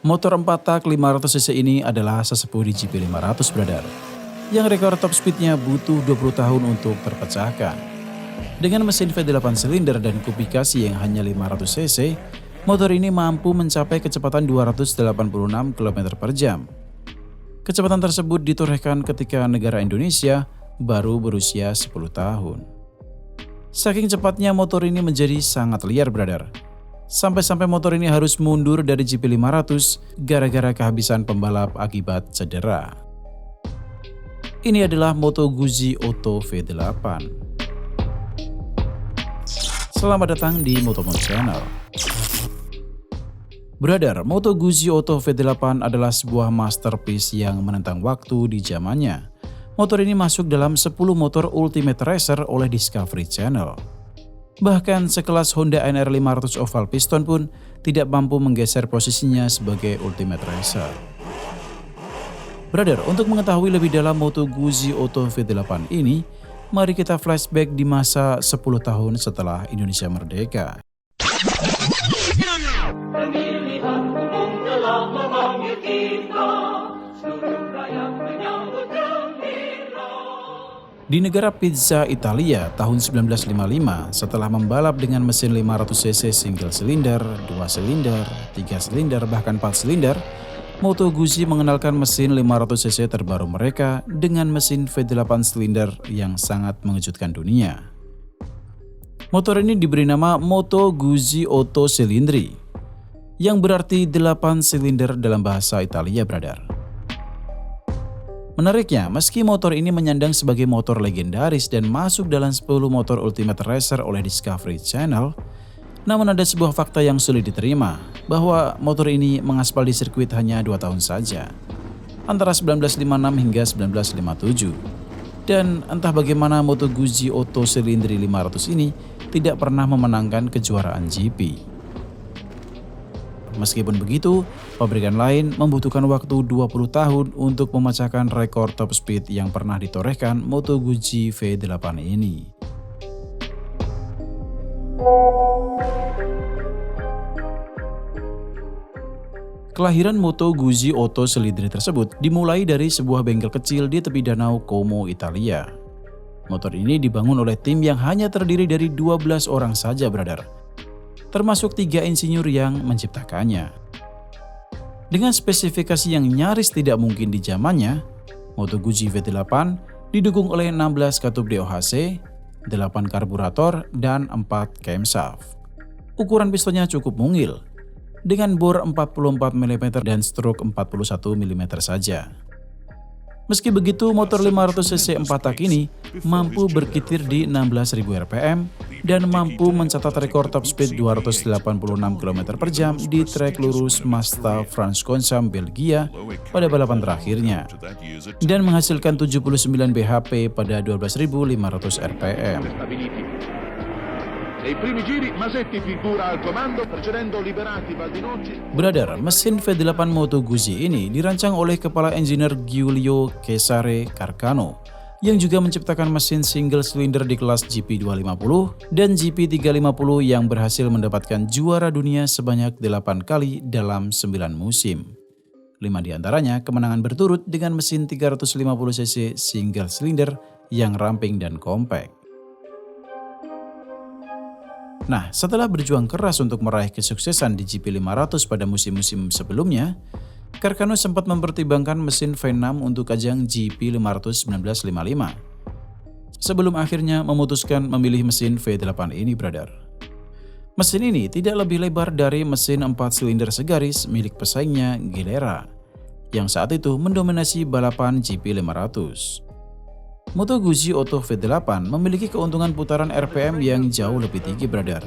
Motor 4 tak 500cc ini adalah sesepuh di GP500 brother, yang rekor top speednya butuh 20 tahun untuk terpecahkan. Dengan mesin V8 silinder dan kubikasi yang hanya 500cc, motor ini mampu mencapai kecepatan 286 km per jam. Kecepatan tersebut ditorehkan ketika negara Indonesia baru berusia 10 tahun. Saking cepatnya motor ini menjadi sangat liar brother. Sampai-sampai motor ini harus mundur dari GP500 gara-gara kehabisan pembalap akibat cedera. Ini adalah Moto Guzzi Auto V8. Selamat datang di Motomon Channel. Brother, Moto Guzzi Auto V8 adalah sebuah masterpiece yang menentang waktu di zamannya. Motor ini masuk dalam 10 motor Ultimate Racer oleh Discovery Channel. Bahkan sekelas Honda NR 500 Oval Piston pun tidak mampu menggeser posisinya sebagai Ultimate Racer. Brother, untuk mengetahui lebih dalam Moto Guzzi Auto V8 ini, mari kita flashback di masa 10 tahun setelah Indonesia merdeka. Pemilihan umum telah memanggil kita, seluruh rakyat menyambut gembira. Di negara pizza Italia tahun 1955, setelah membalap dengan mesin 500cc single silinder, 2 silinder, 3 silinder, bahkan 4 silinder, Moto Guzzi mengenalkan mesin 500cc terbaru mereka dengan mesin V8 silinder yang sangat mengejutkan dunia. Motor ini diberi nama Moto Guzzi Otto Cilindri, yang berarti 8 silinder dalam bahasa Italia, brother. Menariknya, meski motor ini menyandang sebagai motor legendaris dan masuk dalam 10 motor Ultimate Racer oleh Discovery Channel, namun ada sebuah fakta yang sulit diterima, bahwa motor ini mengaspal di sirkuit hanya 2 tahun saja, antara 1956 hingga 1957. Dan entah bagaimana Moto Guzzi Auto Cilindri 500 ini tidak pernah memenangkan kejuaraan GP. Meskipun begitu, pabrikan lain membutuhkan waktu 20 tahun untuk memecahkan rekor top speed yang pernah ditorehkan Moto Guzzi V8 ini. Kelahiran Moto Guzzi Auto Cilindri tersebut dimulai dari sebuah bengkel kecil di tepi danau Como, Italia. Motor ini dibangun oleh tim yang hanya terdiri dari 12 orang saja, brother, termasuk 3 insinyur yang menciptakannya. Dengan spesifikasi yang nyaris tidak mungkin di zamannya, Moto Guzzi V8 didukung oleh 16 katup DOHC, 8 karburator, dan 4 camshaft. Ukuran pistonnya cukup mungil, dengan bor 44 mm dan stroke 41 mm saja. Meski begitu, motor 500cc 4 tak ini mampu berkitir di 16.000 rpm dan mampu mencatat rekor top speed 286 km per jam di trek lurus Mazda Francorchamps, Belgia pada balapan terakhirnya, dan menghasilkan 79 bhp pada 12.500 rpm. Brother, mesin V8 Moto Guzzi ini dirancang oleh kepala engineer Giulio Cesare Carcano, yang juga menciptakan mesin single silinder di kelas GP250 dan GP350 yang berhasil mendapatkan juara dunia sebanyak 8 kali dalam 9 musim. 5 diantaranya kemenangan berturut dengan mesin 350cc single silinder yang ramping dan kompak. Nah, setelah berjuang keras untuk meraih kesuksesan di GP500 pada musim-musim sebelumnya, Carcano sempat mempertimbangkan mesin V6 untuk ajang GP500 1955. Sebelum akhirnya memutuskan memilih mesin V8 ini, brother. Mesin ini tidak lebih lebar dari mesin 4 silinder segaris milik pesaingnya Gilera, yang saat itu mendominasi balapan GP500. Moto Guzzi Auto V8 memiliki keuntungan putaran RPM yang jauh lebih tinggi, brother.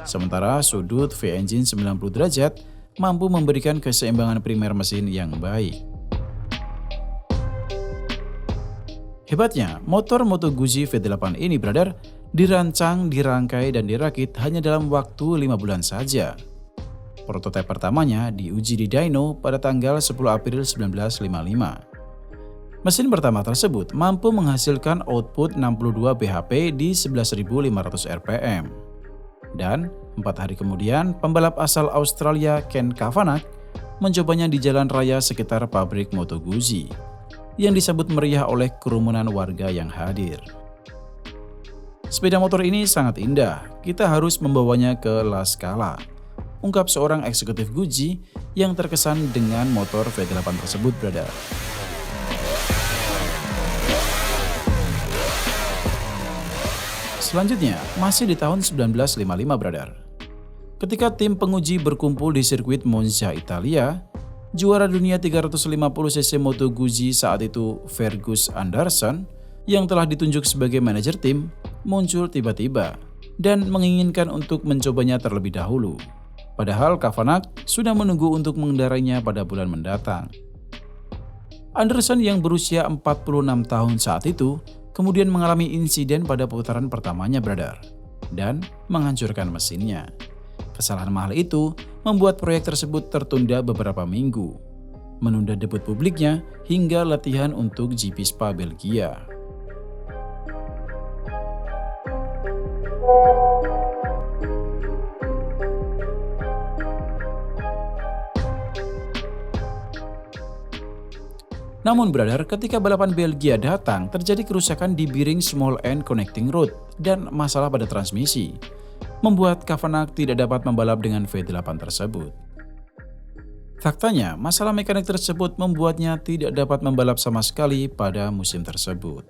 Sementara sudut V-engine 90 derajat mampu memberikan keseimbangan primer mesin yang baik. Hebatnya, motor Moto Guzzi V8 ini, brother, dirancang, dirangkai, dan dirakit hanya dalam waktu 5 bulan saja. Prototipe pertamanya diuji di dyno pada tanggal 10 April 1955. Mesin pertama tersebut mampu menghasilkan output 62 bhp di 11.500 rpm. Dan 4 hari kemudian, pembalap asal Australia Ken Kavanagh mencobanya di jalan raya sekitar pabrik Moto Guzzi, yang disambut meriah oleh kerumunan warga yang hadir. Sepeda motor ini sangat indah, kita harus membawanya ke La Scala, ungkap seorang eksekutif Guzzi yang terkesan dengan motor V8 tersebut, brother. Selanjutnya, masih di tahun 1955, brother. Ketika tim penguji berkumpul di sirkuit Monza, Italia, juara dunia 350cc Moto Guzzi saat itu Fergus Anderson, yang telah ditunjuk sebagai manajer tim, muncul tiba-tiba dan menginginkan untuk mencobanya terlebih dahulu. Padahal Kavanagh sudah menunggu untuk mengendarainya pada bulan mendatang. Anderson yang berusia 46 tahun saat itu kemudian mengalami insiden pada putaran pertamanya, brother, dan menghancurkan mesinnya. Kesalahan mahal itu membuat proyek tersebut tertunda beberapa minggu, menunda debut publiknya hingga latihan untuk GP Spa Belgia. Namun, brother, ketika balapan Belgia datang, terjadi kerusakan di bearing small end connecting rod dan masalah pada transmisi, membuat Kavanagh tidak dapat membalap dengan V8 tersebut. Faktanya, masalah mekanik tersebut membuatnya tidak dapat membalap sama sekali pada musim tersebut.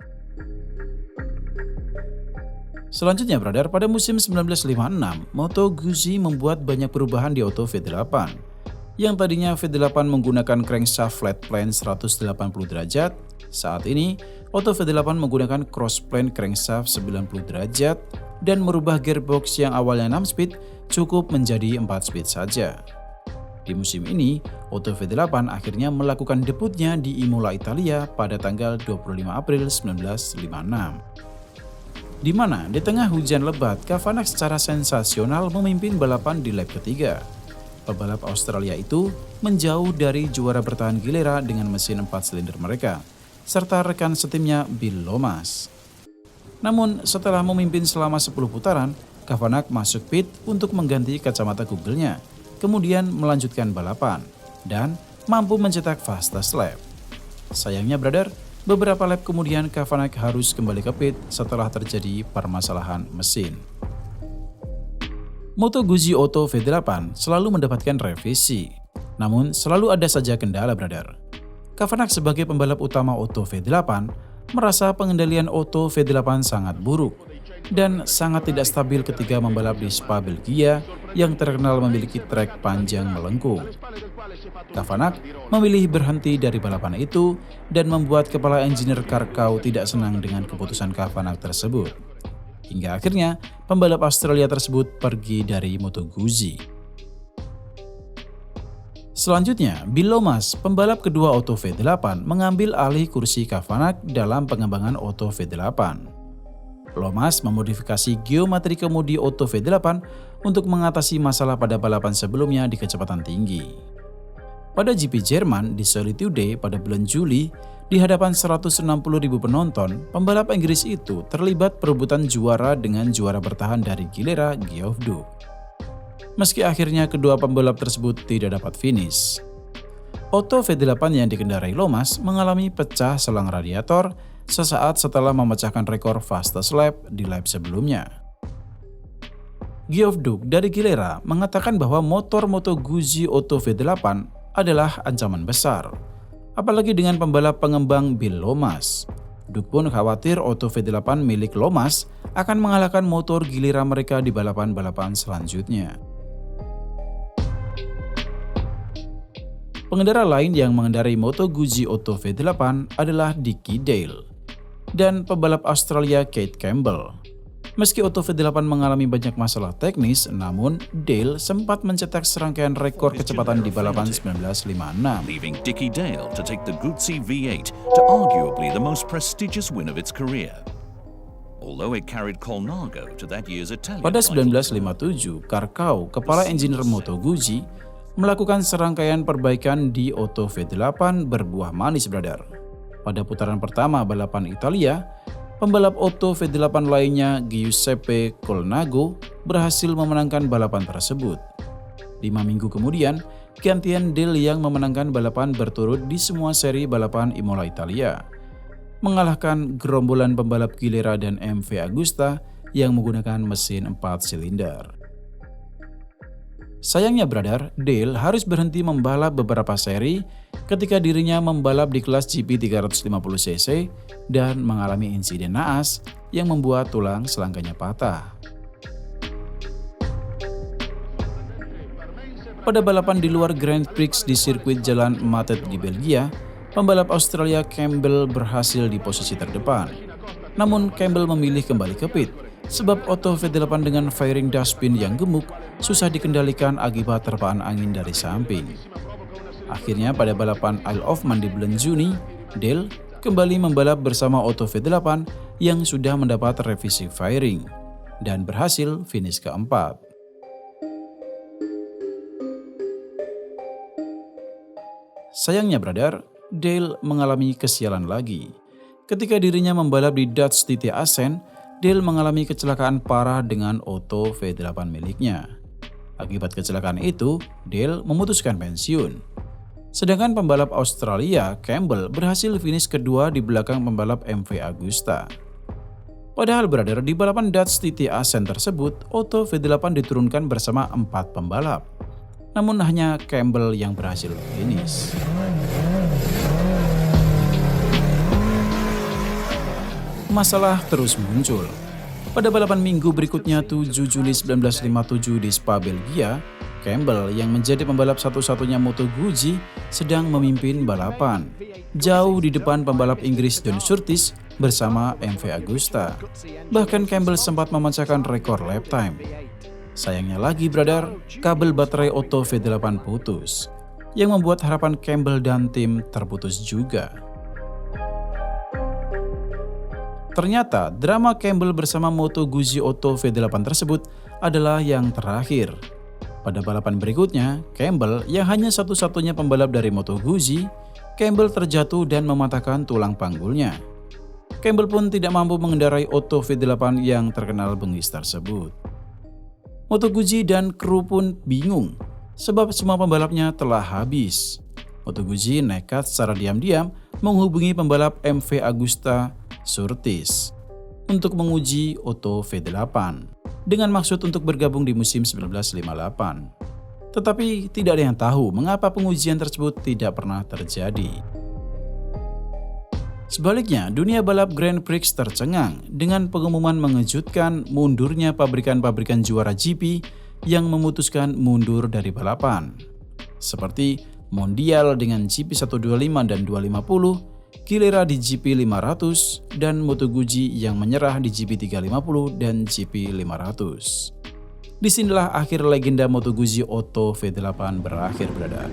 Selanjutnya, brother, pada musim 1956, Moto Guzzi membuat banyak perubahan di Auto V8. Yang tadinya V8 menggunakan crankshaft flat plane 180 derajat, saat ini Auto V8 menggunakan cross plane crankshaft 90 derajat dan merubah gearbox yang awalnya 6 speed cukup menjadi 4 speed saja. Di musim ini, Auto V8 akhirnya melakukan debutnya di Imola, Italia pada tanggal 25 April 1956. Di mana di tengah hujan lebat, Kavanagh secara sensasional memimpin balapan di lap ketiga. Pebalap Australia itu menjauh dari juara bertahan giliran dengan mesin 4 silinder mereka, serta rekan setimnya Bill Lomas. Namun setelah memimpin selama 10 putaran, Kavanagh masuk pit untuk mengganti kacamata Google-nya, kemudian melanjutkan balapan, dan mampu mencetak fastest lap. Sayangnya, brother, beberapa lap kemudian Kavanagh harus kembali ke pit setelah terjadi permasalahan mesin. Moto Guzzi Auto V8 selalu mendapatkan revisi, namun selalu ada saja kendala, brother. Kavanagh sebagai pembalap utama Auto V8 merasa pengendalian Auto V8 sangat buruk dan sangat tidak stabil ketika membalap di Spa Belgia yang terkenal memiliki trek panjang melengkung. Kavanagh memilih berhenti dari balapan itu dan membuat kepala engineer Carcow tidak senang dengan keputusan Kavanagh tersebut. Hingga akhirnya pembalap Australia tersebut pergi dari Moto Guzzi. Selanjutnya, Bill Lomas, pembalap kedua Auto V8, mengambil alih kursi Kavanagh dalam pengembangan Auto V8. Lomas memodifikasi geometri kemudi Auto V8 untuk mengatasi masalah pada balapan sebelumnya di kecepatan tinggi. Pada GP Jerman di Solitude pada bulan Juli, di hadapan 160.000 penonton, pembalap Inggris itu terlibat perebutan juara dengan juara bertahan dari Gilera, Geoff Duke. Meski akhirnya kedua pembalap tersebut tidak dapat finish. Auto V8 yang dikendarai Lomas mengalami pecah selang radiator sesaat setelah memecahkan rekor fastest lap di lap sebelumnya. Geoff Duke dari Gilera mengatakan bahwa motor Moto Guzzi Auto V8 adalah ancaman besar, apalagi dengan pembalap pengembang Bill Lomas. Duke pun khawatir Auto V8 milik Lomas akan mengalahkan motor Gilera mereka di balapan-balapan selanjutnya. Pengendara lain yang mengendarai Moto Guzzi Auto V8 adalah Dickie Dale dan pebalap Australia Kate Campbell. Meski Auto V8 mengalami banyak masalah teknis, namun Dale sempat mencetak serangkaian rekor kecepatan di balapan 1956. Leaving Dickie Dale to take the Guzzi V8 to arguably the most prestigious win of its career. Although it carried Colnago to that year's Italian Pada title. 1957, Carcow, kepala engineer Moto Guzzi, melakukan serangkaian perbaikan di Auto V8 berbuah manis, brother. Pada putaran pertama balapan Italia, Pembalap Otto V8 lainnya, Giuseppe Colnago, berhasil memenangkan balapan tersebut. 5 minggu kemudian, gantian Dale yang memenangkan balapan berturut di semua seri balapan Imola Italia, mengalahkan gerombolan pembalap Gilera dan MV Agusta yang menggunakan mesin 4 silinder. Sayangnya brother, Dale harus berhenti membalap beberapa seri ketika dirinya membalap di kelas GP 350cc dan mengalami insiden naas yang membuat tulang selangkanya patah. Pada balapan di luar Grand Prix di sirkuit jalan Matet di Belgia, pembalap Australia Campbell berhasil di posisi terdepan. Namun Campbell memilih kembali ke pit sebab Otto V8 dengan fairing dustbin yang gemuk susah dikendalikan akibat terpaan angin dari samping. Akhirnya pada balapan Isle of Man di bulan Juni, Dale kembali membalap bersama Otto V8 yang sudah mendapat revisi fairing dan berhasil finish keempat. Sayangnya brother, Dale mengalami kesialan lagi. Ketika dirinya membalap di Dutch TT Assen, Dale mengalami kecelakaan parah dengan Otto V8 miliknya. Akibat kecelakaan itu, Dale memutuskan pensiun. Sedangkan pembalap Australia, Campbell, berhasil finish kedua di belakang pembalap MV Agusta. Padahal brother, di balapan Dutch TT Assen tersebut, Otto V8 diturunkan bersama 4 pembalap. Namun hanya Campbell yang berhasil finish. Masalah terus muncul. Pada balapan minggu berikutnya 7 Juli 1957 di Spa, Belgia, Campbell yang menjadi pembalap satu-satunya Moto Guzzi sedang memimpin balapan, jauh di depan pembalap Inggris John Surtees bersama MV Agusta. Bahkan Campbell sempat memecahkan rekor lap time. Sayangnya lagi brother, kabel baterai Otto V8 putus, yang membuat harapan Campbell dan tim terputus juga. Ternyata drama Campbell bersama Moto Guzzi Otto V8 tersebut adalah yang terakhir. Pada balapan berikutnya, Campbell yang hanya satu-satunya pembalap dari Moto Guzzi, Campbell terjatuh dan mematahkan tulang panggulnya. Campbell pun tidak mampu mengendarai Otto V8 yang terkenal bengis tersebut. Moto Guzzi dan kru pun bingung sebab semua pembalapnya telah habis. Moto Guzzi nekat secara diam-diam menghubungi pembalap MV Agusta Surtees untuk menguji Otto V8 dengan maksud untuk bergabung di musim 1958. Tetapi tidak ada yang tahu mengapa pengujian tersebut tidak pernah terjadi. Sebaliknya, dunia balap Grand Prix tercengang dengan pengumuman mengejutkan mundurnya pabrikan-pabrikan juara GP yang memutuskan mundur dari balapan. Seperti Mondial dengan GP 125 dan 250, Gilera di GP 500, dan Moto Guzzi yang menyerah di GP 350 dan GP 500. Disinilah akhir legenda Moto Guzzi Otto V8 berakhir brother.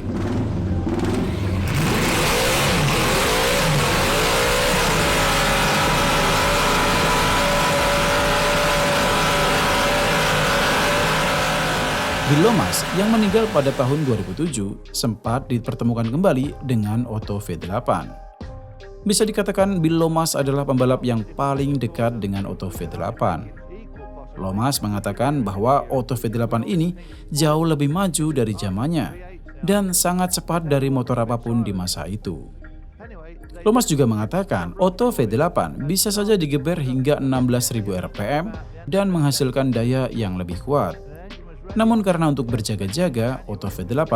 Bill Lomas yang meninggal pada tahun 2007 sempat dipertemukan kembali dengan Otto V8. Bisa dikatakan Bill Lomas adalah pembalap yang paling dekat dengan Otto V8. Lomas mengatakan bahwa Otto V8 ini jauh lebih maju dari zamannya dan sangat cepat dari motor apapun di masa itu. Lomas juga mengatakan Otto V8 bisa saja digeber hingga 16.000 rpm dan menghasilkan daya yang lebih kuat. Namun karena untuk berjaga-jaga, Otto V8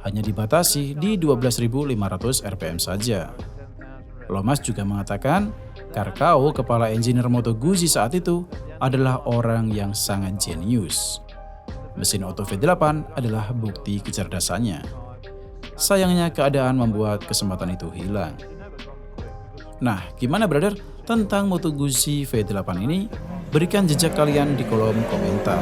hanya dibatasi di 12.500 rpm saja. Lomas juga mengatakan, Carcao, kepala engineer Moto Guzzi saat itu, adalah orang yang sangat jenius. Mesin Otto V8 adalah bukti kecerdasannya. Sayangnya keadaan membuat kesempatan itu hilang. Nah, gimana brother tentang Moto Guzzi V8 ini? Berikan jejak kalian di kolom komentar.